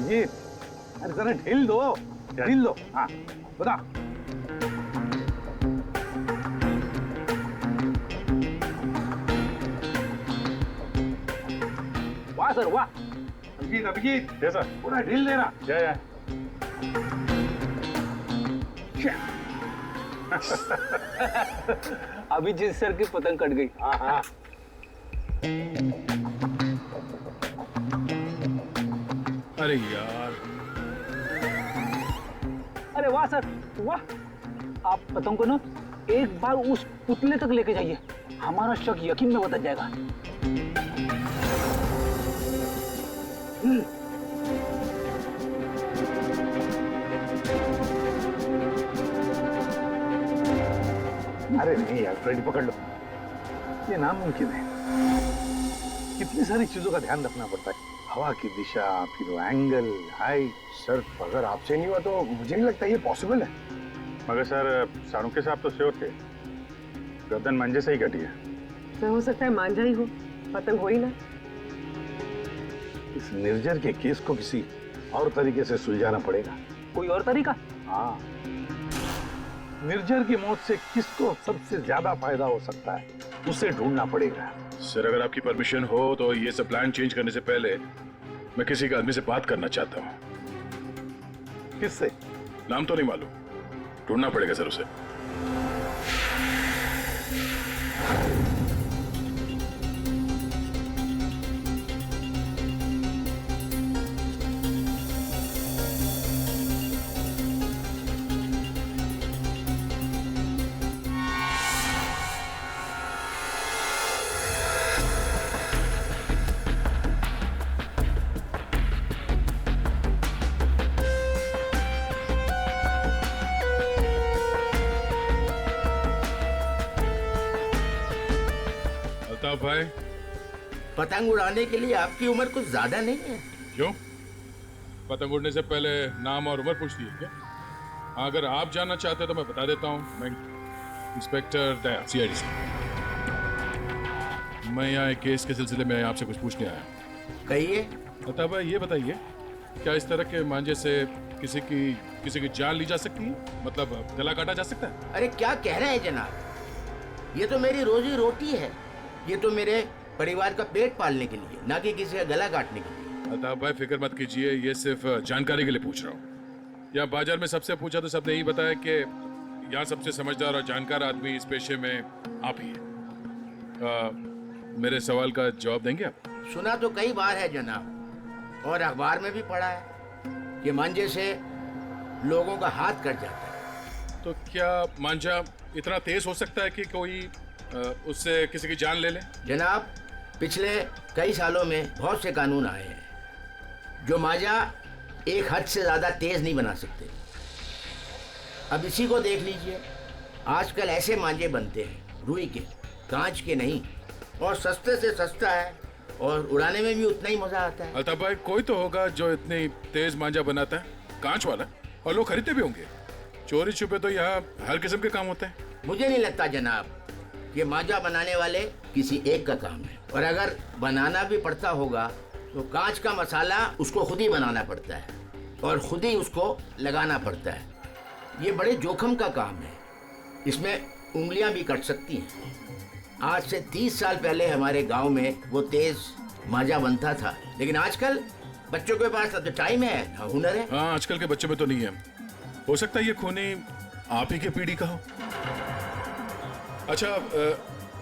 ये अरे जरा ढील दो, ढील दो। हाँ बता। वाह सर वाह। अभिजीत अभिजीत जैसा पूरा ढील देना। या अभिजीत सर की पतंग कट गई। हाँ हाँ। अरे यार, अरे वाह सर वाह। आप पतंग को ना एक बार उस पुतले तक लेके जाइए, हमारा शक यकीन में बदल जाएगा। अरे नहीं यार, फ्रेडी पकड़ लो। ये नामुमकिन है। कितनी सारी चीजों का ध्यान रखना पड़ता है, हवा की दिशा, फिर वो एंगल, हाइट। सर अगर आपसे नहीं हुआ तो मुझे नहीं लगता ये पॉसिबल है। मगर सर साणुके साहब तो श्योर थे, गर्दन मंजे से ही कटी है। तो हो सकता है मांझा ही हो, पतंग हो ही ना। इस निर्जर के केस को किसी और तरीके से सुलझाना पड़ेगा। कोई और तरीका? हाँ, निर्जर की मौत से किसको सबसे ज्यादा फायदा हो सकता है, उसे ढूंढना पड़ेगा। सर अगर आपकी परमिशन हो तो ये सब प्लान चेंज करने से पहले मैं किसी के आदमी से बात करना चाहता हूँ। किससे? नाम तो नहीं मालूम, ढूंढना पड़ेगा सर उसे। अल्ताफ भाई, पतंग उड़ाने के लिए आपकी उम्र कुछ ज्यादा नहीं है। क्यों? पतंग उड़ने से पहले नाम और उम्र पूछती है क्या? हाँ, अगर आप जानना चाहते हैं तो मैं बता देता हूँ। मैं इंस्पेक्टर दया, सीआईडी से। मैं यहाँ एक केस के सिलसिले में आपसे कुछ पूछने आया हूँ। कहिए। अल्ताफ भाई ये बताइए, क्या इस तरह के मांझे से किसी की जान ली जा सकती है? मतलब गला काटा जा सकता है? अरे क्या कह रहे हैं जनाब, ये तो मेरी रोजी रोटी है, ये तो मेरे परिवार का पेट पालने के लिए, ना कि किसी का गला काटने के लिए। अल्ताफ भाई फिक्र मत कीजिए, ये सिर्फ जानकारी के लिए पूछ रहा हूँ। यहाँ बाजार में सबसे पूछा तो सबने यही बताया कि यहाँ सबसे समझदार और जानकार आदमी इस पेशे में आप ही हैं। मेरे सवाल का जवाब देंगे आप? सुना तो कई बार है जनाब, और अखबार में भी पढ़ा है कि मांझे से लोगों का हाथ कट जाता है। तो क्या मांझा इतना तेज हो सकता है कि कोई उससे किसी की जान ले ले? जनाब पिछले कई सालों में बहुत से कानून आए हैं जो मांझा एक हद से ज्यादा तेज नहीं बना सकते। अब इसी को देख लीजिए, आजकल ऐसे मांझे बनते हैं रुई के, कांच के नहीं, और सस्ते से सस्ता है और उड़ाने में भी उतना ही मजा आता है। अल्ताफ भाई कोई तो होगा जो इतनी तेज मांझा बनाता है, कांच वाला, और लोग खरीदते भी होंगे। चोरी छुपे तो यहाँ हर किस्म के काम होते हैं। मुझे नहीं लगता जनाब ये मांझा बनाने वाले किसी एक का काम है, और अगर बनाना भी पड़ता होगा तो कांच का मसाला उसको खुद ही बनाना पड़ता है और खुद ही उसको लगाना पड़ता है। ये बड़े जोखिम का काम है, इसमें उंगलियां भी कट सकती हैं। आज से 30 साल पहले हमारे गांव में वो तेज मांझा बनता था, लेकिन आजकल बच्चों के पास तो टाइम है, हुनर है। हाँ, आजकल के बच्चों में तो नहीं है। हो सकता है ये खूनी आप ही के पीढ़ी का हो। अच्छा,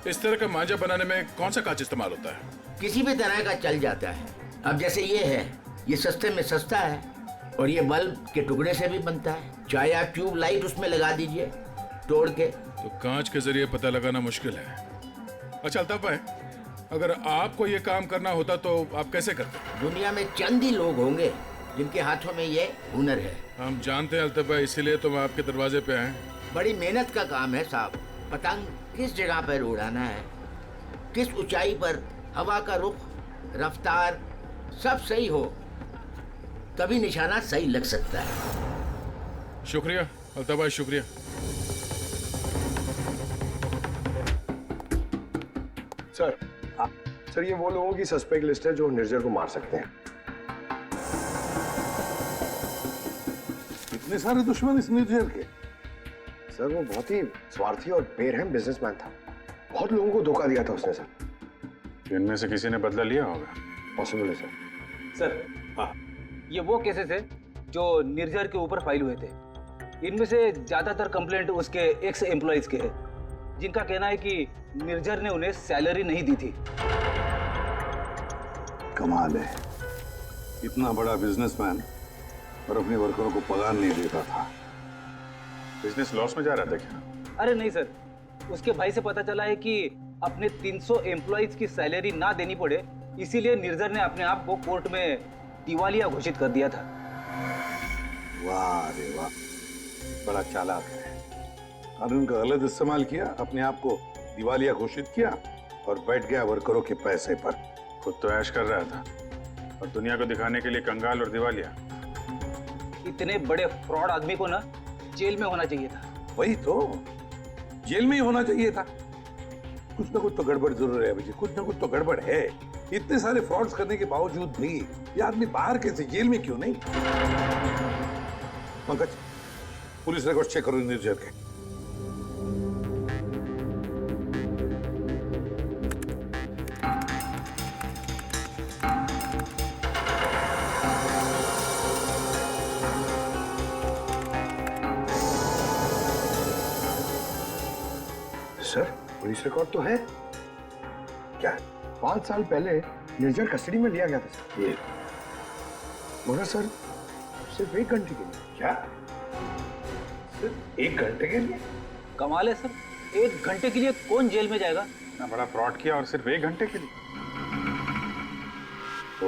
इस तरह का मांझा बनाने में कौन सा कांच इस्तेमाल होता है? किसी भी तरह का चल जाता है। अब जैसे ये है, ये सस्ते में सस्ता है, और ये बल्ब के टुकड़े से भी बनता है। चाहे आप ट्यूब लाइट उसमें लगा दीजिए तोड़ के। तो कांच के जरिए पता लगाना मुश्किल है। अच्छा अल्ताफ भाई, अगर आपको ये काम करना होता तो आप कैसे करते? दुनिया में चंद ही लोग होंगे जिनके हाथों में ये हुनर है। हम जानते हैं अल्ताफ भाई, इसीलिए तो मैं आपके दरवाजे पे आए। बड़ी मेहनत का काम है साहब। पतंग किस जगह पर उड़ाना है, किस ऊंचाई पर, हवा का रुख, रफ्तार सब सही हो तभी निशाना सही लग सकता है। शुक्रिया अल्ताफ भाई, शुक्रिया। सर, सर ये वो लोगों की सस्पेक्ट लिस्ट है जो निर्जर को मार सकते हैं। इतने सारे दुश्मन इस निर्जर के। सर वो बहुत ही स्वार्थी और बेरहम बिजनेसमैन था। बहुत लोगों को धोखा दिया था उसने सर। इनमें से किसी ने बदला लिया होगा। पॉसिबल है सर। सर हाँ, ये वो केसेस है जो निर्जर के ऊपर फाइल हुए थे। इनमें से ज्यादातर कंप्लेंट उसके एक्स एम्प्लॉइज के हैं, जिनका कहना है कि निर्जर ने उन्हें सैलरी नहीं दी थी। कमाल है, इतना बड़ा बिजनेसमैन और अपने वर्करों को पगार नहीं देता था। बिजनेस लॉस में जा रहा था क्या? अरे नहीं सर, उसके भाई से पता चला है कि अपने 300 एम्प्लॉइज की सैलरी ना देनी पड़े, इसीलिए निर्जर ने अपने आप को कोर्ट में दिवालिया घोषित कर दिया था। वाह रे वाह, बड़ा चालाक है। कानून का गलत इस्तेमाल किया, अपने आप को दिवालिया घोषित किया और बैठ गया वर्करों के पैसे पर। खुद तो ऐश कर रहा था और दुनिया को दिखाने के लिए कंगाल और दिवालिया। इतने बड़े फ्रॉड आदमी को ना जेल में होना चाहिए था। वही तो, जेल में ही होना चाहिए था। कुछ ना कुछ तो गड़बड़ जरूर है अभिजीत, कुछ ना कुछ तो गड़बड़ है। इतने सारे फ्रॉड्स करने के बावजूद भी ये आदमी बाहर कैसे, जेल में क्यों नहीं? पंकज, पुलिस रिकॉर्ड चेक करो निर्जर के। सर पुलिस रिकॉर्ड तो है। क्या? 5 साल पहले निर्जर कस्टडी में लिया गया था सर। ये मगर सर सिर्फ 1 घंटे के लिए। क्या? सिर्फ 1 घंटे के लिए? कमाल है सर, 1 घंटे के लिए कौन जेल में जाएगा? इतना बड़ा फ्रॉड किया और सिर्फ 1 घंटे के लिए? तो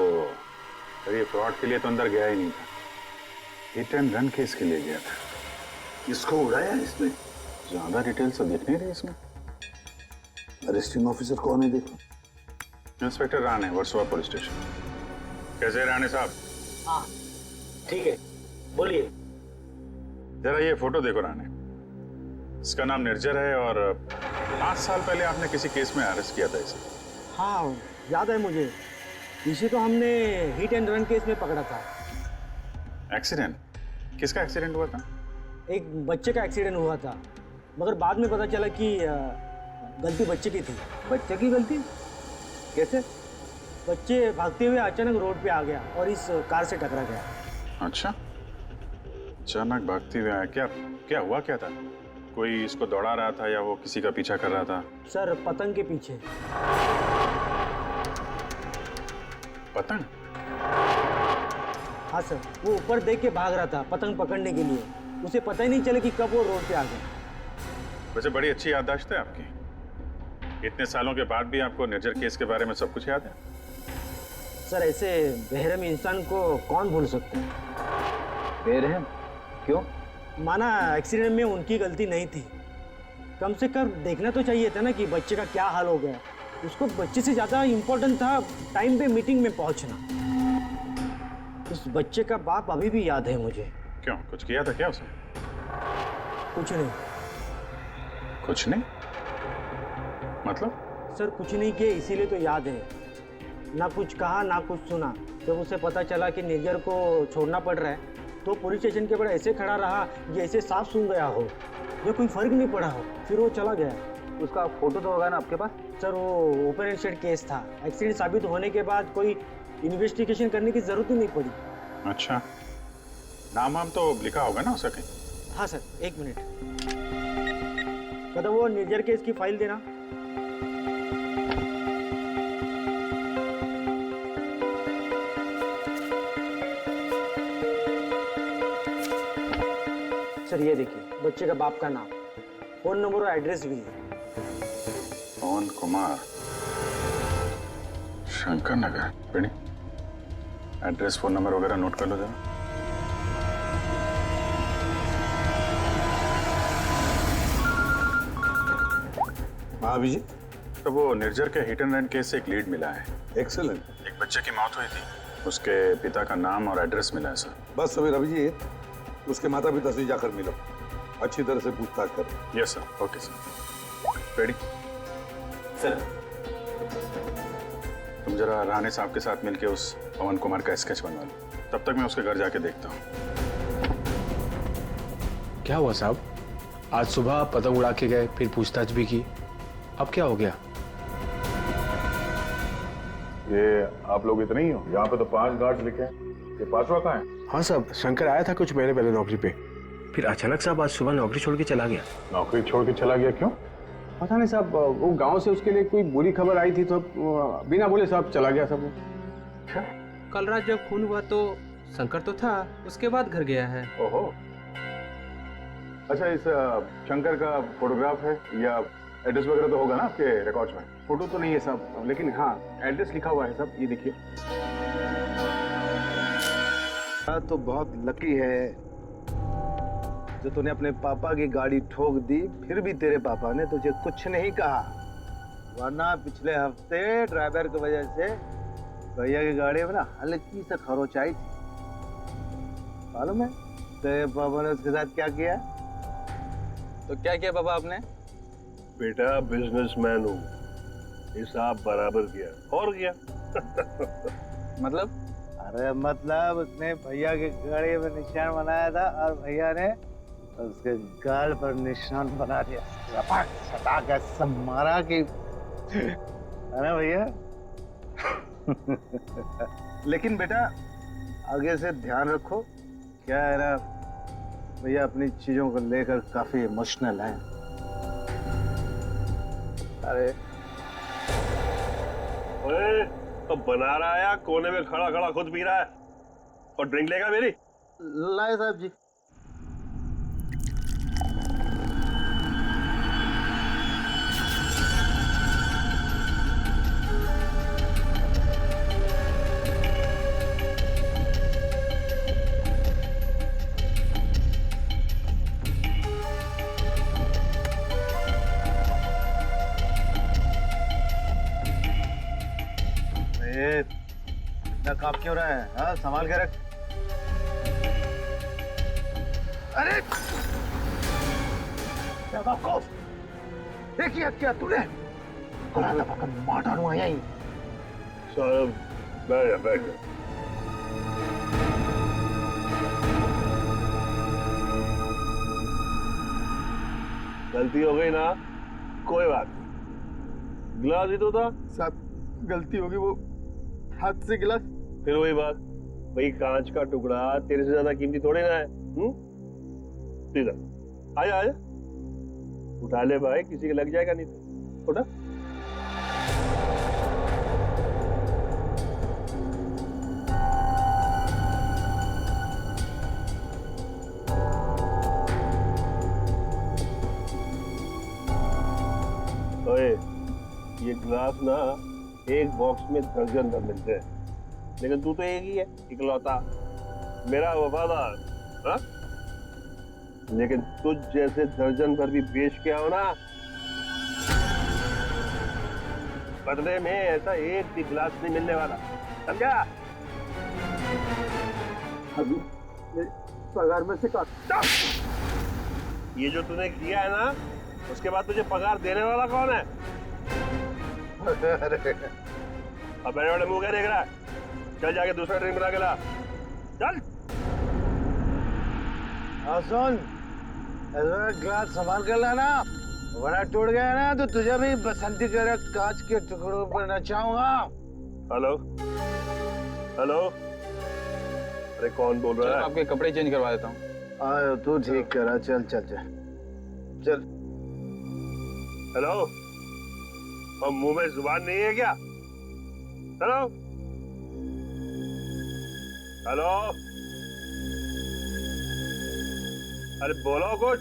ये फ्रॉड के लिए तो अंदर गया ही नहीं था, हिट एंड रन केस के लिए गया था। किसको उड़ाया इसने? ज्यादा डिटेल्स तो दिख नहीं रही इसमें। अरेस्टिंग ऑफिसर कौन है देखो। Inspector Rane, Versova police station. कैसे हैं राणे साहब? हाँ ठीक है, बोलिए। जरा ये फोटो देखो राणे। इसका नाम निर्जर है और 5 साल पहले आपने किसी केस में अरेस्ट किया था इसे। हाँ याद है मुझे, इसे तो हमने हिट एंड रन केस में पकड़ा था। एक्सीडेंट? किसका एक्सीडेंट हुआ था? एक बच्चे का एक्सीडेंट हुआ था, मगर बाद में पता चला कि गलती बच्चे की थी। बच्चे की गलती? कैसे? बच्चे भागते हुए अचानक रोड पे आ गया और इस कार से टकरा गया। अच्छा, अचानक भागते हुए आया। क्या क्या हुआ, क्या था? कोई इसको दौड़ा रहा था या वो किसी का पीछा कर रहा था? सर पतंग के पीछे। पतंग? हाँ सर, वो ऊपर देख के भाग रहा था पतंग पकड़ने के लिए। उसे पता ही नहीं चला कि कब वो रोड पे आ गया। वैसे बड़ी अच्छी याददाश्त है आपकी। इतने सालों के बाद भी आपको निर्जर केस के बारे में सब कुछ याद है? सर ऐसे बेरहम इंसान को कौन भूल सकता है? बेरहम? क्यों? माना एक्सीडेंट में उनकी गलती नहीं थी, कम से कम देखना तो चाहिए था ना कि बच्चे का क्या हाल हो गया। उसको बच्चे से ज़्यादा इम्पोर्टेंट था टाइम पे मीटिंग में पहुंचना। उस बच्चे का बाप अभी भी याद है मुझे। क्यों, कुछ किया था क्या उसने? कुछ नहीं कुछ नहीं? मतलब? सर, कुछ नहीं किए इसीलिए तो याद है। ना कुछ कहा ना कुछ सुना। जब उसे पता चला कि निर्जर को छोड़ना पड़ रहा है तो पुलिस स्टेशन के बाहर ऐसे खड़ा रहा जैसे सांप सूंघ गया हो, जो कोई फर्क नहीं पड़ा हो। फिर वो चला गया। उसका फोटो तो होगा ना आपके पास? सर वो ओपन एंड शट केस था। एक्सीडेंट साबित होने के बाद कोई इन्वेस्टिगेशन करने की जरूरत ही नहीं पड़ी। अच्छा, नाम वाम तो लिखा होगा ना उसका कहीं? हाँ सर, 1 मिनट। कदम वो निर्जर केस की फाइल देना। सर ये देखिए, बच्चे का बाप का नाम, फोन नंबर और एड्रेस भी है। पवन कुमार, शंकर नगर। बेटी, एड्रेस फोन नंबर वगैरह नोट कर लो जरा। हाँ अभिजीत, तो वो निर्जर के हिट एंड रन केस से एक लीड मिला है। एक्सीलेंट। एक बच्चे की मौत हुई थी, उसके पिता का नाम और एड्रेस मिला है सर। बस अभी अभिजीत, उसके माता पिता से जाकर मिलो, अच्छी तरह से पूछताछ करो। Yes sir, okay sir. Ready? Sir तुम जरा राणे साहब के साथ मिलके उस पवन कुमार का स्केच बनवा लो, तब तक मैं उसके घर जाके देखता हूँ। क्या हुआ साहब? आज सुबह पतंग उड़ा के गए, फिर पूछताछ भी की, अब क्या हो गया? ये आप लोग इतने ही हो? यहाँ पे तो 5 गार्ड्स लिखे हैं, ये 5वां कहाँ है? हाँ साहब, शंकर आया था कुछ महीने पहले नौकरी पे, फिर अचानक साहब आज सुबह नौकरी छोड़ के चला गया। नौकरी छोड़ के चला गया क्यों? पता नहीं साहब, वो गांव से उसके लिए कोई बुरी खबर आई थी तो बिना बोले साहब चला गया सब। कल रात जब खून हुआ तो शंकर तो था, उसके बाद घर गया है। ओहो। अच्छा, इस शंकर का फोटोग्राफ है या एड्रेस वगैरह तो होगा ना आपके रिकॉर्ड्स में? फोटो तो नहीं है साहब, लेकिन हाँ एड्रेस लिखा हुआ है साहब, ये देखिए। तो बहुत लकी है जो तूने अपने पापा की गाड़ी ठोक दी, फिर भी तेरे पापा ने तुझे कुछ नहीं कहा, वरना पिछले हफ्ते ड्राइवर की वजह से भैया की गाड़ी में ना हल्की से खरोच आई थी। मालूम है तेरे पापा ने उसके साथ क्या किया? तो क्या किया पापा आपने? बेटा बिजनेसमैन हूँ, हिसाब बराबर किया और किया। मतलब? अरे मतलब उसने भैया की गाड़ी में निशान बनाया था और भैया ने उसके गाल पर निशान बना दिया। रपट सटा के सब मारा कि है ना भैया? लेकिन बेटा आगे से ध्यान रखो, क्या है ना भैया अपनी चीजों को लेकर काफी इमोशनल हैं। अरे ओए, तो बना रहा है कोने में खड़ा खड़ा खुद पी रहा है और ड्रिंक लेगा मेरी? लाए साहब जी। कांप क्यों रहा है? हाँ संभाल के रख। अरे देखिए क्या तूने मार डालूंगा यहीं। साहब बैठ जा, बैठ जा। गलती हो गई ना, कोई बात नहीं, गिलास ही तो था। साहब गलती होगी, वो हाथ से गिलास। फिर वही बात, भाई कांच का टुकड़ा तेरे से ज्यादा कीमती थोड़े ना है। सीधा आजा आजा, उठा ले भाई, किसी के लग जाएगा नहीं तो। उठा। ओए, ये ग्लास ना एक बॉक्स में दर्जन भर मिलते हैं, लेकिन तू तो एक ही है, इकलौता मेरा वफादार। हाँ? लेकिन तुझ जैसे दर्जन भर भी बेच के आओ ना, बदले में ऐसा एक भी गिलास नहीं मिलने वाला, समझा? अभी पगार में से काट। ये जो तूने किया है ना, उसके बाद तुझे पगार देने वाला कौन है? अब बड़े बड़े मुंह क्या देख रहा है? चल जाके दूसरा ड्रिंक बना के ला, चल। सुन, ग्लास संभाल कर लाना, वरना टूट गया ना तो तुझे भी बसंती कर कांच के टुकड़ों पर नचाऊंगा। हेलो हेलो, अरे कौन बोल रहा है? आपके कपड़े चेंज करवा देता हूँ। आयो तू ठीक करा, चल चल चल चल। हेलो, और मुंह में जुबान नहीं है क्या? हेलो हेलो, अरे बोलो कुछ।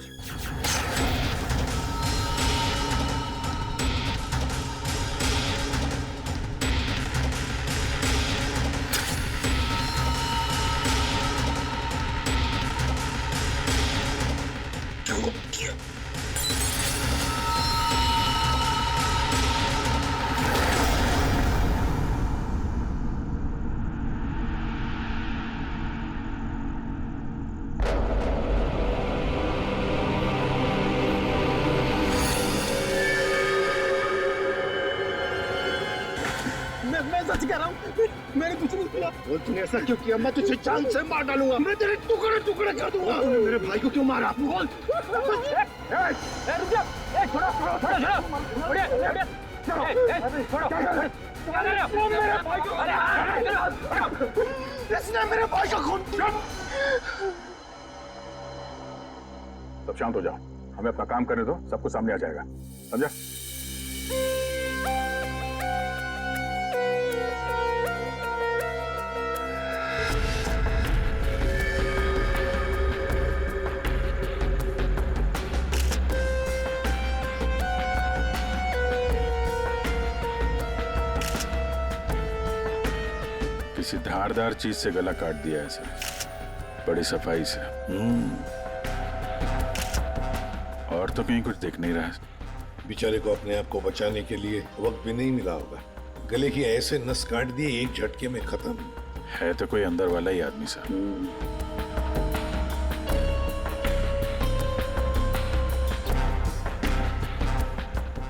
मैं सच कह रहा हूँ, मैंने कुछ नहीं किया। बोल तूने ऐसा क्यों किया? मैं तुझे जान से मार डालूंगा। मैं तेरे टुकड़े टुकड़े कर दूंगा। तूने मेरे भाई को क्यों मारा? बोल। इसने मेरे भाई का खून किया। सब शांत हो जाओ, हमें अपना काम करने दो, सब कुछ सामने आ जाएगा, समझा? किसी धारदार चीज से गला काट दिया है सर, बड़ी सफाई से। और तो कहीं कुछ दिख नहीं रहा है। बेचारे को अपने आप को बचाने के लिए वक्त भी नहीं मिला होगा। गले की ऐसे नस काट दिए एक झटके में खत्म। है तो कोई अंदर वाला ही आदमी साहब।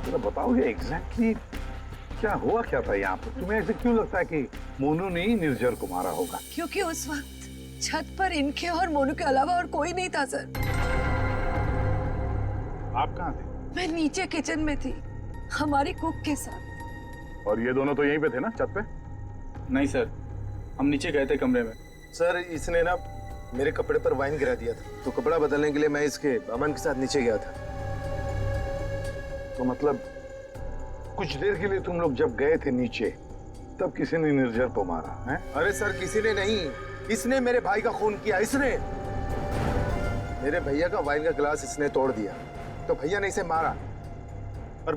जरा बताओगे एग्जैक्टली क्या हुआ क्या था यहाँ पर? तुम्हें ऐसे क्यों लगता है कि मोनू ने ही निर्जर को मारा होगा? क्योंकि उस वक्त छत पर इनके और मोनू के अलावा और कोई नहीं था सर। आप कहाँ थे? मैं नीचे किचन में थी हमारी कुक के साथ। और ये दोनों तो यहीं पे थे ना, छत पे? नहीं सर, हम नीचे गए थे कमरे में। सर इसने ना मेरे कपड़े पर वाइन गिरा दिया था, तो कपड़ा बदलने के लिए मैं इसके अमन के साथ नीचे गया था। तो मतलब कुछ देर के लिए तुम लोग जब गए थे नीचे तब किसी ने निर्जर को मारा है? अरे सर किसी ने नहीं, इसने मेरे भाई का खून किया। इसने मेरे भैया का वाइन का गिलास इसने तोड़ दिया, तो भैया ने इसे मारा और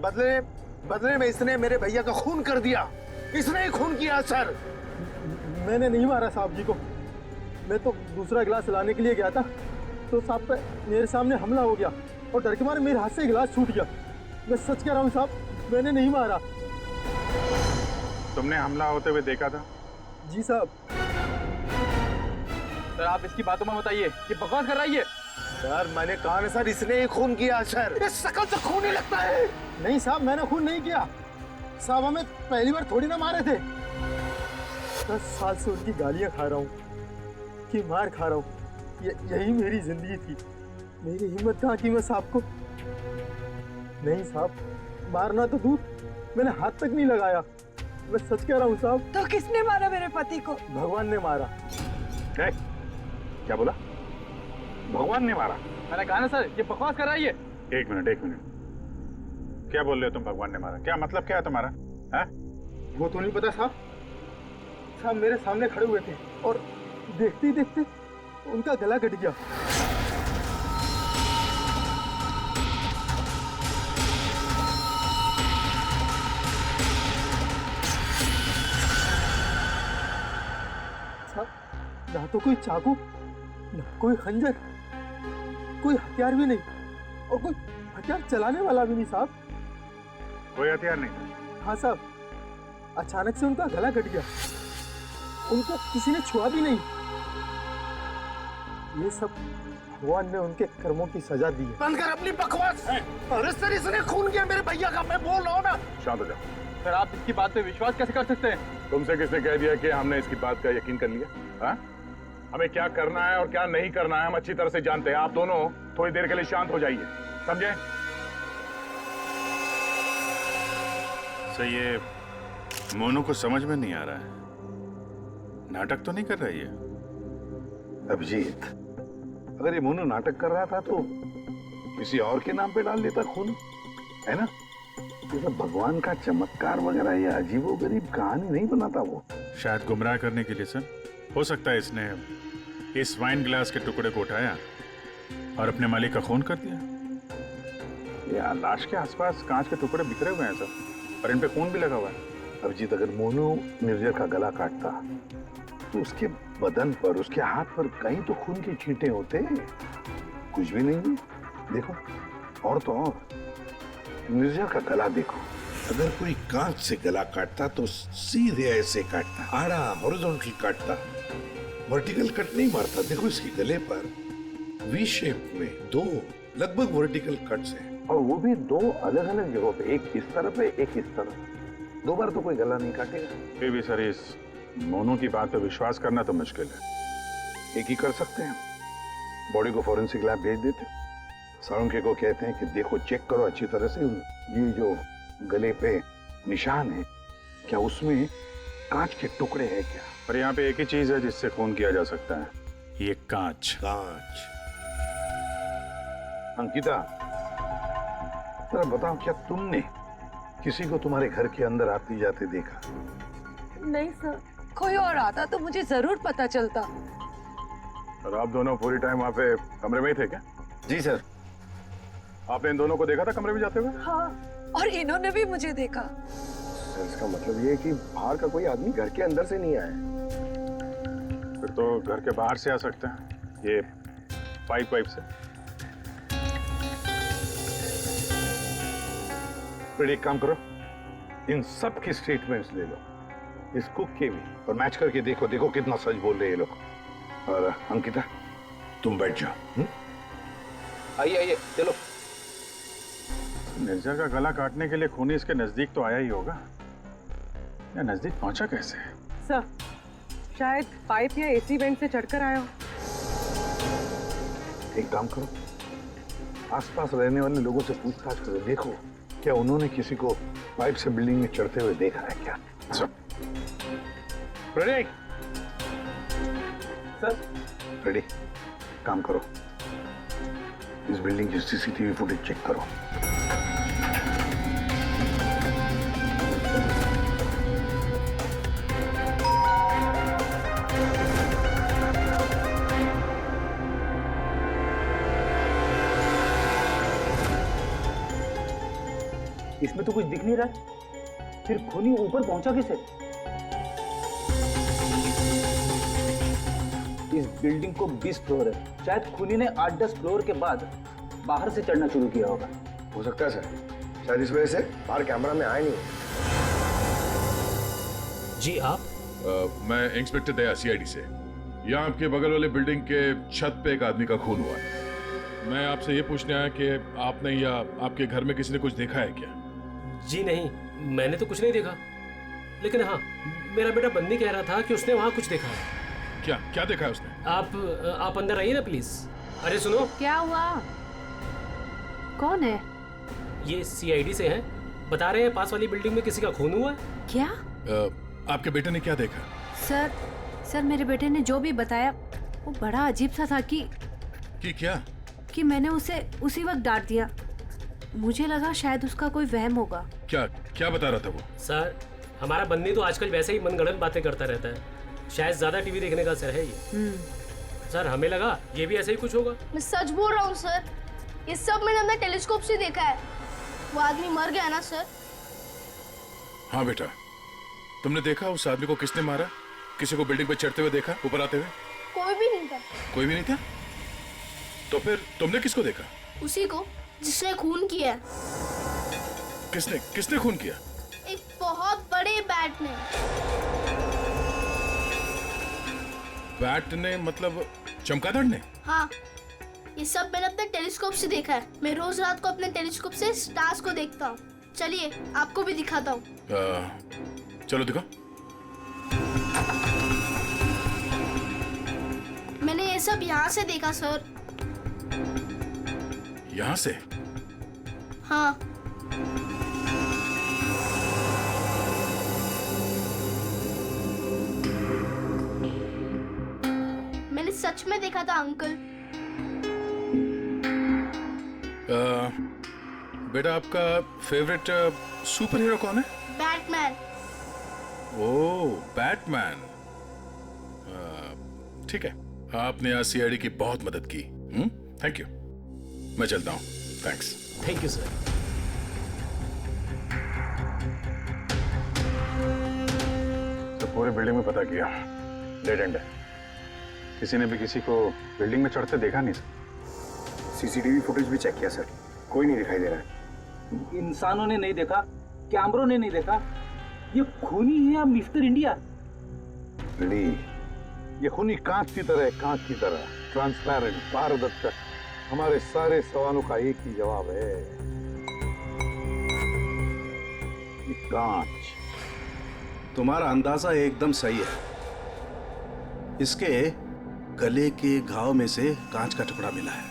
बदले में इसने मेरे भैया का खून कर दिया। इसने ही खून किया सर। मैंने नहीं मारा साहब जी को। मैं तो दूसरा गिलास लाने के लिए गया था, तो साहब पे मेरे सामने हमला हो गया और डर के मारे मेरे हाथ से गिलास छूट गया। मैं सच कह रहा हूँ साहब, मैंने नहीं मारा। तुमने हमला होते हुए देखा था? जी साहब। सर आप इसकी बातों में बताइए, ये बकवास कर रही है। सर मैंने कहा ना सर, इसने ही खून किया सर। इस शकल से खून ही लगता है। नहीं साहब, मैंने खून नहीं किया साहब। हमें पहली बार थोड़ी ना मारे थे। 10 साल से उनकी गालियां खा रहा हूँ, कि मार खा रहा हूँ। यही मेरी जिंदगी थी। मेरी हिम्मत कहाँ की मैं साहब को। नहीं साहब, मारना तो दूर, मैंने हाथ तक नहीं लगाया। मैं सच कह रहा हूँ साहब। तो किसने मारा मेरे पति को? भगवान ने मारा। क्या बोला? भगवान ने मारा? मैंने कहा ना सर, ये बकवास कर रही है। एक मिनट, क्या बोल रहे हो तुम? भगवान ने मारा? क्या मतलब क्या है तुम्हारा? है? वो तो नहीं पता साहब। साहब मेरे सामने खड़े हुए थे और देखते ही देखते उनका गला कट गया। साहब ना तो कोई चाकू, ना कोई खंजर, कोई हथियार भी नहीं, और कोई हथियार चलाने वाला भी नहीं साहब। कोई हथियार नहीं? हाँ साहब, अचानक से उनका गला कट गया। उनको किसी ने छुआ भी नहीं। ये सब भगवान ने उनके कर्मों की सजा दी है। बंद कर अपनी बकवास। अरे सर इसने खून किया मेरे भैया का, मैं बोल रहा हूँ ना। शांत हो जाओ। सर आप इसकी बात पे विश्वास कैसे कर सकते हैं? तुमसे किसने कह दिया कि हमने इसकी बात का यकीन कर लिया? हाँ? हमें क्या करना है और क्या नहीं करना है हम अच्छी तरह से जानते हैं। आप दोनों थोड़ी देर के लिए शांत हो जाइए, समझे? सर ये मोनू को समझ में नहीं आ रहा है, नाटक तो नहीं कर रही है? अभिजीत, अगर ये मोनू नाटक कर रहा था तो किसी और के नाम पे डाल देता खून, है ना? ये सब भगवान का चमत्कार वगैरह ये अजीबोगरीब कहानी नहीं बनाता वो। शायद गुमराह करने के लिए सर। हो सकता है इसने इस वाइन ग्लास के टुकड़े को उठाया और अपने मालिक का खून कर दिया। ये लाश के आसपास कांच के टुकड़े बिखरे हुए हैं सर, और इन पे खून भी लगा हुआ है। अभिजीत, अगर मोनू निर्जर का गला काटता तो उसके बदन पर, उसके हाथ पर कहीं तो खून के छींटे होते। कुछ भी नहीं है। देखो, और तो और निर्जर का गला देखो। अगर कोई कांच से गला काटता तो सीधे ऐसे काटता, आड़ा हॉरिजॉन्टल काटता, वर्टिकल कट नहीं मारता। देखो इसके गले पर वी शेप में 2 लगभग वर्टिकल कट्स हैं, और वो भी 2 अलग अलग जगहों पे, एक इस तरफ है एक इस तरफ। 2 बार तो कोई गला नहीं काटेगा। फिर भी सर इस मोनू की बात पे विश्वास करना तो मुश्किल है। एक ही कर सकते हैं, बॉडी को फॉरेंसिक लैब भेज देते, साळुंखे को कहते हैं कि देखो चेक करो अच्छी तरह से, ये जो गले पे निशान है क्या उसमें कांच के टुकड़े हैं क्या? पर यहाँ पे एक ही चीज है जिससे खून किया जा सकता है, ये कांच। कांच। अंकिता, जरा बताओ, क्या तुमने किसी को तुम्हारे घर के अंदर आते जाते देखा? नहीं सर, कोई और आता तो मुझे जरूर पता चलता। और आप दोनों पूरी टाइम वहाँ पे कमरे में ही थे क्या? जी सर। आपने इन दोनों को देखा था कमरे में जाते हुए? हाँ, और इन्होंने भी मुझे देखा। सर इसका मतलब ये है कि बाहर का कोई आदमी घर के अंदर से नहीं आया। फिर तो घर के बाहर से आ सकते हैं, ये पाइप से। फिर एक काम करो, इन सब की स्टेटमेंट्स ले लो, इस कुक के भी, और मैच करके देखो, देखो कितना सच बोल रहे हैं ये लोग। और अंकिता तुम बैठ जाओ। आइए आइए चलो। निर्जर का गला काटने के लिए खूनी इसके नजदीक तो आया ही होगा, या नजदीक पहुंचा कैसे? सर, शायद पाइप या एसी वेंट से चढ़कर आया हो। एक काम करो, आसपास रहने वाले लोगों से पूछताछ करो, देखो क्या उन्होंने किसी को पाइप से बिल्डिंग में चढ़ते हुए देखा है क्या? रेडी? Sir ready? काम करो, इस बिल्डिंग की सीसीटीवी फुटेज चेक करो। इसमें तो कुछ दिख नहीं रहा, फिर खूनी ऊपर पहुंचा कैसे? इस बिल्डिंग को 20 फ्लोर है, शायद खूनी ने 8-10 फ्लोर के बाद बाहर से चढ़ना शुरू किया होगा। हो सकता है सर, शायद इस वजह से बाहर कैमरा में आया नहीं। जी आप? मैं इंस्पेक्टर दया, सीआईडी से। यहाँ आपके बगल वाले बिल्डिंग के छत पे एक आदमी का खून हुआ है। मैं आपसे ये पूछने आया कि आपने या आपके घर में किसी ने कुछ देखा है क्या? जी नहीं, मैंने तो कुछ नहीं देखा, लेकिन हाँ, मेरा बेटा बंदी कह रहा था कि उसने वहाँ कुछ देखा है। क्या क्या देखा है उसने? आप अंदर आइए ना प्लीज। अरे सुनो। क्या हुआ? कौन है? ये सीआईडी से हैं, बता रहे हैं पास वाली बिल्डिंग में किसी का खून हुआ है। क्या? आपके बेटे ने क्या देखा? सर मेरे बेटे ने जो भी बताया वो बड़ा अजीब सा था कि क्या? कि मैंने उसे उसी वक्त डांट दिया। मुझे लगा शायद उसका कोई वहम होगा। क्या बता रहा था वो? सर, हमारा बंदी तो आजकल वैसे ही मनगढ़ंत बातें करता रहता है, शायद ज्यादा टीवी देखने का असर है ये। सर, हमें लगा ये भी ऐसे ही कुछ होगा। मैं सच बोल रहा हूँ सर, ये सब मैंने अपने टेलीस्कोप से देखा है। वो आदमी मर गया ना सर। हाँ बेटा, तुमने देखा उस आदमी को किसने मारा? किसी को बिल्डिंग पे चढ़ते हुए देखा, ऊपर आते हुए? कोई भी नहीं था। कोई भी नहीं था? तो फिर तुमने किसको देखा? उसी को जिसने खून किया। किसने खून किया? एक बहुत बड़े बैट ने। बैट ने मतलब चमगादड़ ने? हाँ, ये सब मैंने अपने टेलीस्कोप से देखा है। मैं रोज रात को अपने टेलीस्कोप से स्टार्स को देखता हूँ। चलिए आपको भी दिखाता हूँ। चलो दिखाओ। मैंने ये सब यहाँ से देखा सर। यहाँ से? हाँ। मैंने सच में देखा था अंकल। बेटा, आपका फेवरेट सुपर हीरो कौन है? बैटमैन। ओह, बैटमैन। ठीक है, आपने आज सीआईडी की बहुत मदद की। Thank you. मैं चलता हूँ। थैंक्स। Thank you sir. तो पूरे बिल्डिंग में पता किया, डेड एंड है। किसी ने भी किसी को बिल्डिंग में चढ़ते देखा नहीं सर। सीसीटीवी फुटेज भी चेक किया सर, कोई नहीं दिखाई दे रहा है। इंसानों ने नहीं देखा, कैमरों ने नहीं देखा। ये खूनी है या मिस्टर इंडिया? ये खूनी कांच की तरह है, कांच की तरह ट्रांसपेरेंट, पारदर्शक। हमारे सारे सवालों का एक ही जवाब है, ये कांच। तुम्हारा अंदाजा एकदम सही है। इसके गले के घाव में से कांच का टुकड़ा मिला है।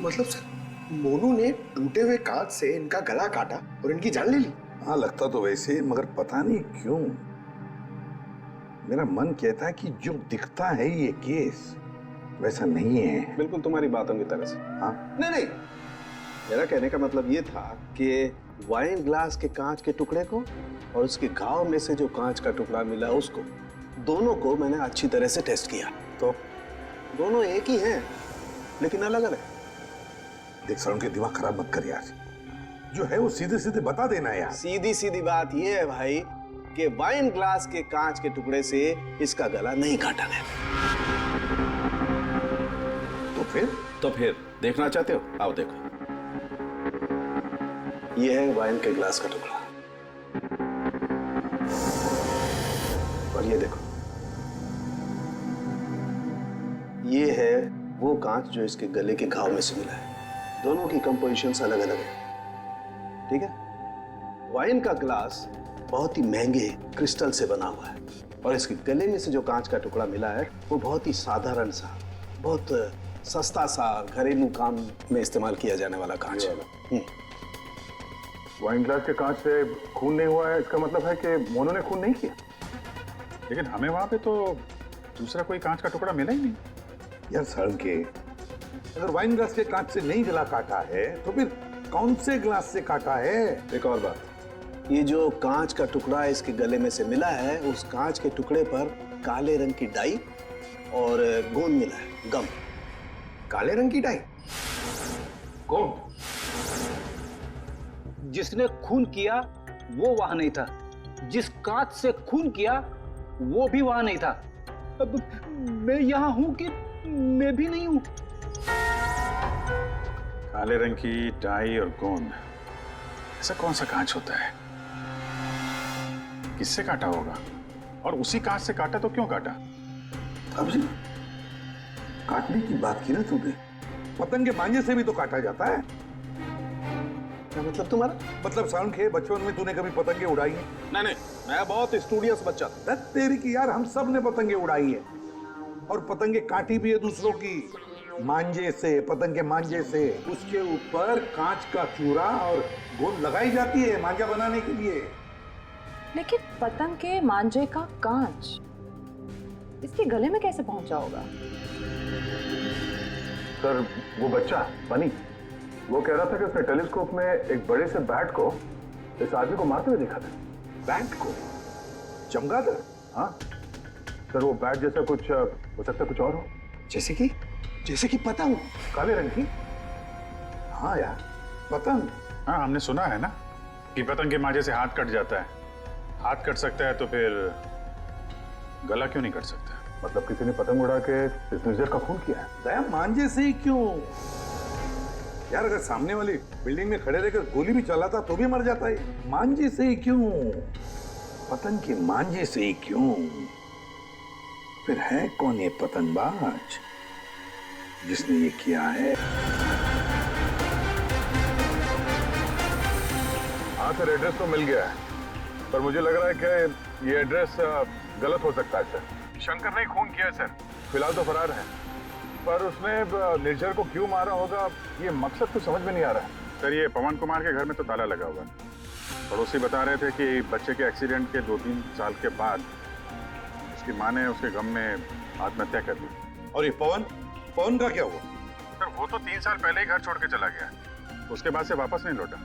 मतलब सर, मोनू ने टूटे हुए कांच से इनका गला काटा और इनकी जान ले ली। हाँ, लगता तो वैसे, मगर पता नहीं क्यों मेरा मन कहता है कि जो दिखता है ये केस वैसा नहीं है। बिल्कुल तुम्हारी बातों की तरह से। हाँ, नहीं, मेरा कहने का मतलब ये था कि वाइन ग्लास के कांच के टुकड़े को और उसके घाव में से जो कांच का टुकड़ा मिला उसको, दोनों को मैंने अच्छी तरह से टेस्ट किया, तो दोनों एक ही हैं, लेकिन अलग अलग। देख सारुण के दिमाग खराब मत कर यार, जो है वो सीधे सीधे बता देना यार। सीधी सीधी बात ये है भाई कि वाइन ग्लास के कांच के टुकड़े से इसका गला नहीं काटा गया। तो फिर देखना चाहते हो? आओ देखो, ये है वाइन के ग्लास का टुकड़ा और ये देखो, ये है वो कांच जो इसके गले के घाव में से मिला है। दोनों की कंपोजिशंस अलग अलग है, ठीक है? वाइन का ग्लास बहुत ही महंगे क्रिस्टल से बना हुआ है और इसके गले में से जो कांच का टुकड़ा मिला है वो बहुत ही साधारण सा, बहुत सस्ता सा, घरेलू काम में इस्तेमाल किया जाने वाला कांच है। वाइन ग्लास के कांच से खून नहीं हुआ है, इसका मतलब है कि मोनू ने खून नहीं किया। लेकिन हमें वहां पे तो दूसरा कोई कांच का टुकड़ा मिला ही नहीं। यार सारुण के, अगर वाइन ग्लास के कांच से नहीं गला काटा है तो फिर कौन से ग्लास से काटा है? एक और बात, ये जो कांच का टुकड़ा इसके गले में से मिला है, उस कांच के टुकड़े पर काले रंग की डाई और गोंद मिला है, गम। काले रंग की डाई? कौन? जिसने खून किया वो वहां नहीं था, जिस कांच से खून किया वो भी वहां नहीं था। अब मैं यहां हूं कि मैं भी नहीं हूं। काले रंग की डाई और गोंद, ऐसा कौन सा कांच होता है? किससे काटा होगा? और उसी कांच से काटा तो क्यों काटा? अब जी काटने की बात की ना तूने, पतंग के मांझे से भी तो काटा जाता है। क्या मतलब तुम्हारा? मतलब सारुण के, बचपन में तूने कभी पतंगे उड़ाई है? नहीं, मैं बहुत स्टूडियस बच्चा था। तेरी की यार, हम सब ने पतंगे उड़ाई है और पतंगे काटी भी है दूसरों की, मांझे से, पतंग के मांझे से। उसके ऊपर कांच का चूरा और गोंद लगाई जाती है मांझा बनाने के लिए। लेकिन पतंग के मांझे का कांच इसके गले में कैसे पहुंचा होगा? सर, वो बच्चा बनी, वो कह रहा था कि उसने टेलीस्कोप में एक बड़े से बैट को इस आदमी को मारते हुए देखा था। बैट को? चमगादड़? हाँ सर, वो बैट जैसा कुछ हो सकता है, कुछ और हो। जैसे कि पतंग काले रंग की? हाँ यार, पतंग। हाँ, हमने सुना है ना कि पतंग के मांझे से हाथ कट जाता है। हाथ कट सकता है तो फिर गला क्यों नहीं कट सकता? मतलब किसी ने पतंग उड़ा के इस निर्जर का खून किया है? दया, मांझे से ही क्यों यार? अगर सामने वाली बिल्डिंग में खड़े रहकर गोली भी चलाता तो भी मर जाता है। मांझे से ही क्यों? पतंग के मांझे से ही क्यों? फिर है कौन ये पतंगबाज जिसने ये किया है? हाँ सर, एड्रेस तो मिल गया है, पर मुझे लग रहा है कि ये एड्रेस गलत हो सकता है सर। शंकर ने खून किया सर, फिलहाल तो फरार है, पर उसने निर्जर को क्यों मारा होगा ये मकसद तो समझ में नहीं आ रहा है। सर, ये पवन कुमार के घर में तो ताला लगा हुआ है। पड़ोसी बता रहे थे कि बच्चे के एक्सीडेंट के 2-3 साल के बाद उसकी माँ ने उसके गम में आत्महत्या कर ली। और ये पवन का क्या हुआ? सर, वो तो 3 साल पहले ही घर छोड़ के चला गया, उसके बाद से वापस नहीं लौटा।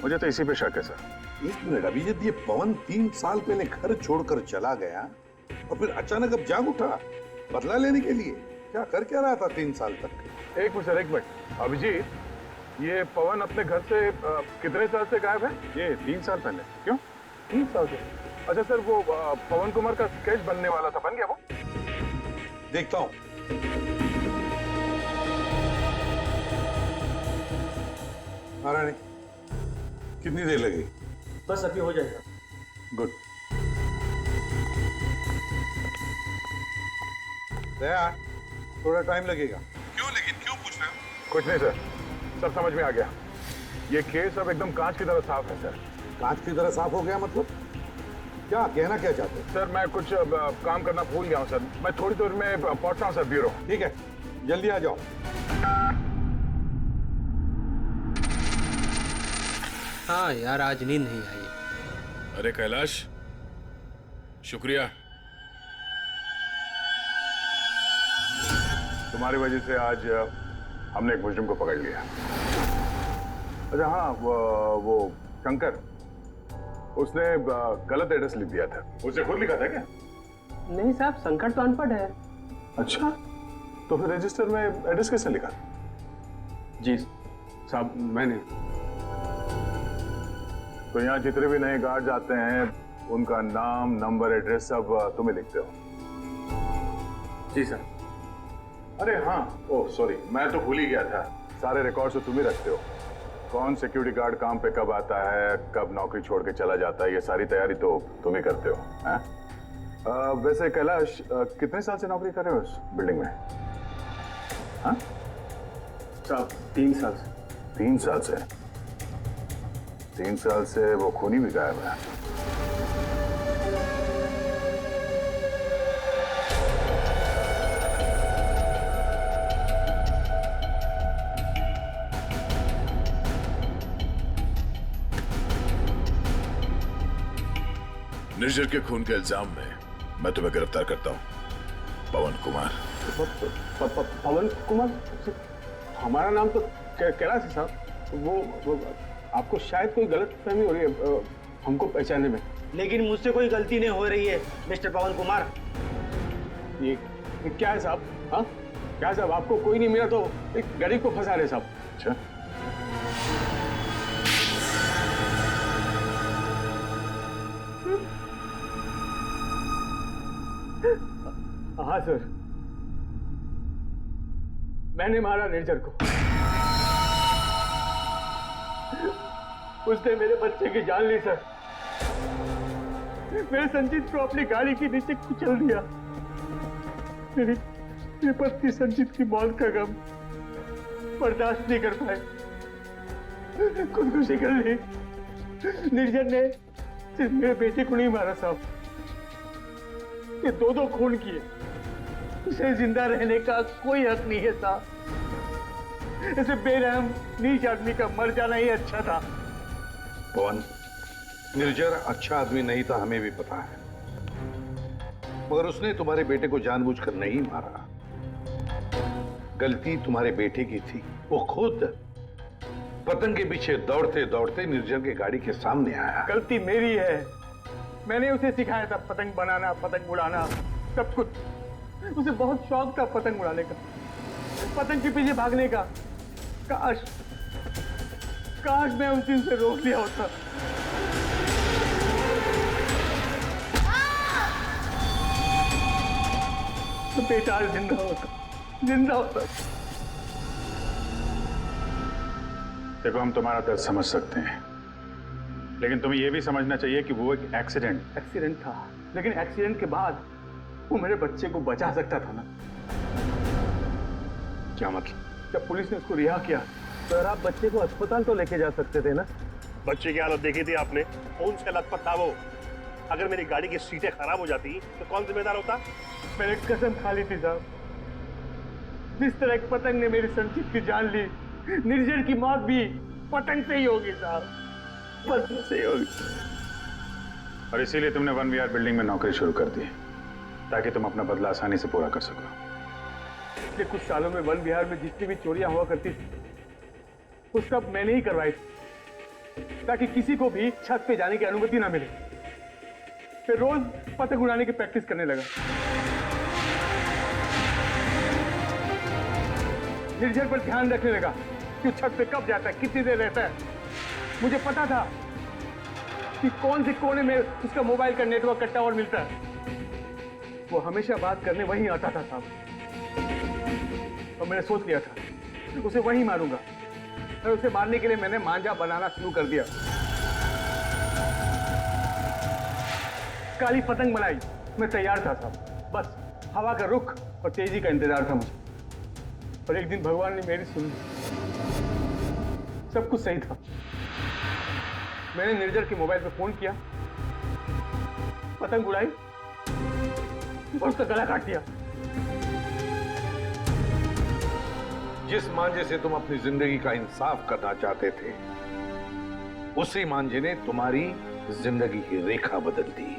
मुझे तो इसी पे शक है सर। एक मिनट, अभिजीत, ये पवन 3 साल पहले घर छोड़कर चला गया और फिर अचानक अब जाग उठा बदला लेने के लिए? क्या रहा था 3 साल तक? एक मिनट अभिजीत, ये पवन अपने घर से कितने साल से गायब है? ये 3 साल पहले। क्यों 3 साल से? अच्छा सर, वो पवन कुमार का स्केच बनने वाला था, बन गया वो? देखता हूँ। महारानी, कितनी देर लगेगी? बस अभी हो जाएगा। गुड। दया, थोड़ा टाइम लगेगा। क्यों पूछ रहे हो? कुछ नहीं सर, सब समझ में आ गया। ये केस अब एकदम कांच की तरह साफ है सर। कांच की तरह साफ हो गया मतलब? क्या कहना क्या चाहते हैं? सर मैं कुछ काम करना भूल गया हूँ सर, मैं थोड़ी देर में पहुंचता हूँ सर ब्यूरो। ठीक है, जल्दी आ जाओ। हाँ यार, आज नींद नहीं आई। अरे कैलाश, शुक्रिया, तुम्हारी वजह से आज हमने एक मुजरिम को पकड़ लिया। अच्छा हाँ, वो शंकर, उसने गलत एड्रेस लिख दिया था। उसने खुद लिखा था क्या? नहीं साहब, शंकर तो अनपढ़ है। अच्छा, तो फिर रजिस्टर में एड्रेस कैसे लिखा? जी साहब, मैंने। तो यहाँ जितने भी नए गार्ड आते हैं उनका नाम, नंबर, एड्रेस सब तुम्हें लिखते हो? जी सर। अरे हाँ, ओह सॉरी, मैं तो भूल ही गया था, सारे रिकॉर्ड तो तुम ही रखते हो। कौन सिक्योरिटी गार्ड काम पे कब आता है, कब नौकरी छोड़ के चला जाता है, ये सारी तैयारी तो तुम ही करते हो। वैसे कैलाश, कितने साल से नौकरी कर रहे हो इस बिल्डिंग में? हाँ साहब, 3 साल से। 3 साल से? 3 साल से वो खूनी भी गायब है। निर्जर के खून के इल्जाम में मैं तुम्हें गिरफ्तार करता हूं, पवन कुमार। पवन कुमार? हमारा नाम तो कैलाश है साहब। वो आपको शायद कोई गलत फहमी हो रही है हमको पहचानने में। लेकिन मुझसे कोई गलती नहीं हो रही है मिस्टर पवन कुमार। ये क्या है साहब? हाँ क्या है साहब, आपको कोई नहीं मिला तो एक गरीब को फंसा रहे साहब। अच्छा, हाँ सर, मैंने मारा निर्जर को। उसने मेरे बच्चे की जान ली सर। मेरे संजीत को अपनी गाड़ी के नीचे कुचल दिया। मेरी पत्नी संजीत की मौत का गम बर्दाश्त नहीं कर पाए, खुदकुशी कर ली। निर्जर ने सिर्फ मेरे बेटे को नहीं मारा साहब, ये 2 खून किए। उसे जिंदा रहने का कोई हक नहीं है साहब। ऐसे बेरहम नीच आदमी का मर जाना ही अच्छा था। पवन, निर्जर अच्छा आदमी नहीं था, हमें भी पता है, मगर उसने तुम्हारे बेटे को जानबूझकर नहीं मारा। गलती तुम्हारे बेटे की थी। वो खुद पतंग के पीछे दौड़ते दौड़ते निर्जर के गाड़ी के सामने आया। गलती मेरी है, मैंने उसे सिखाया था पतंग बनाना, पतंग उड़ाना, सब कुछ। उसे बहुत शौक था पतंग उड़ाने का, पतंग के पीछे भागने का। काश मैं उस दिन से रोक लिया होता। तो बेटा आज जिंदा होता। देखो, हम तुम्हारा दर्द समझ सकते हैं, लेकिन तुम्हें यह भी समझना चाहिए कि वो एक एक्सीडेंट था, लेकिन एक्सीडेंट के बाद वो मेरे बच्चे को बचा सकता था ना। क्या मतलब? जब पुलिस ने उसको रिहा किया, सर आप बच्चे को अस्पताल तो लेके जा सकते थे ना। बच्चे की हालत देखी थी आपने, कौन सा लथपथ था वो? अगर मेरी गाड़ी की सीटें खराब हो जाती तो कौन जिम्मेदार होता? मैंने कसम खा ली थी साहब, जिस तरह एक पतंग ने मेरी संजीत की जान ली, निर्जर की मौत भी पतंग से ही होगी साहब, पतंग से ही होगी। और इसीलिए तुमने 1VR बिल्डिंग में नौकरी शुरू कर दी, ताकि तुम अपना बदला आसानी से पूरा कर सको। पिछले कुछ सालों में 1VR में जितनी भी चोरियां हुआ करती थी, वो सब मैंने ही करवाई थी, ताकि किसी को भी छत पे जाने की अनुमति ना मिले। फिर रोज पतंग उड़ाने की प्रैक्टिस करने लगा। निर्जर पर ध्यान रखने लगा कि छत पे कब जाता है, कितनी देर रहता है। मुझे पता था कि कौन से कोने में उसका मोबाइल का नेटवर्क का टावर मिलता है। वो हमेशा बात करने वहीं आता था साहब, और मैंने सोच लिया था उसे वहीं मारूंगा। और उसे मारने के लिए मैंने मांझा बनाना शुरू कर दिया। काली पतंग बनाई, मैं तैयार था साहब, बस हवा का रुख और तेजी का इंतजार था मुझे। और एक दिन भगवान ने मेरी सुन ली, सब कुछ सही था। मैंने निर्जर के मोबाइल पे फोन किया पतंग उड़ाई और उसका गला काट दिया। जिस मांझे से तुम अपनी जिंदगी का इंसाफ करना चाहते थे, उसी मांझे ने तुम्हारी जिंदगी की रेखा बदल दी।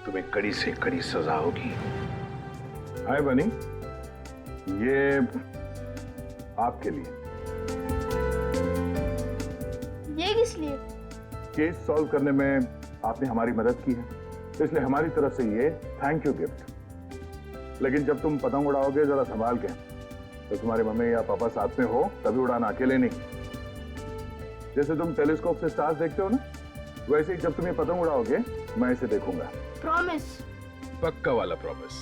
तुम्हें कड़ी से कड़ी सजा होगी। हाय बनी, ये आपके लिए। ये किस लिए? केस सॉल्व करने में आपने हमारी मदद की है, इसलिए हमारी तरफ से ये थैंक यू गिफ्ट। लेकिन जब तुम पतंग उड़ाओगे जरा संभाल के, तो तुम्हारे मम्मी या पापा साथ में हो तभी उड़ाना, अकेले नहीं। जैसे तुम टेलीस्कोप से स्टार्स देखते हो ना, वैसे ही जब तुम ये पतंग उड़ाओगे मैं इसे देखूंगा। प्रॉमिस? पक्का वाला प्रॉमिस।